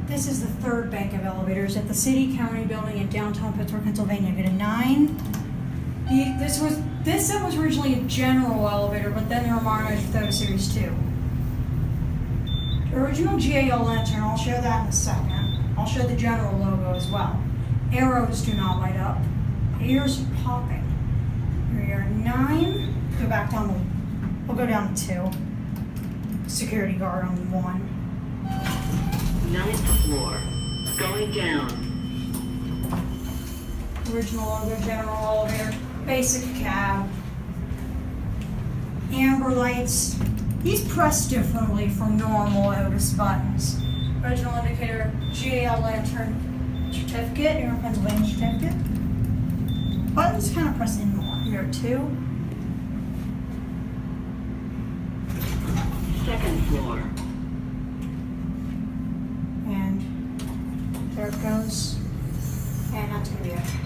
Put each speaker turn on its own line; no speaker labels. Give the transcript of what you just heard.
This is the third bank of elevators at the City County Building in downtown Pittsburgh, Pennsylvania. Get a 9. This set was originally a general elevator, but then they were modernized with Otis Series 2. The original GAL lantern, I'll show that in a second. I'll show the general logo as well. Arrows do not light up. Ears are popping. Here we are, 9. Go back down we'll go down to 2. Security guard on 1.
9th floor. Going down.
Original logo, general elevator, basic cab. Amber lights. These press differently from normal Otis buttons. Original indicator, GAL lantern certificate, New York, Pennsylvania certificate. Buttons kind of press in more. Here are 2.
2nd floor.
And there it goes. And that's going to be it.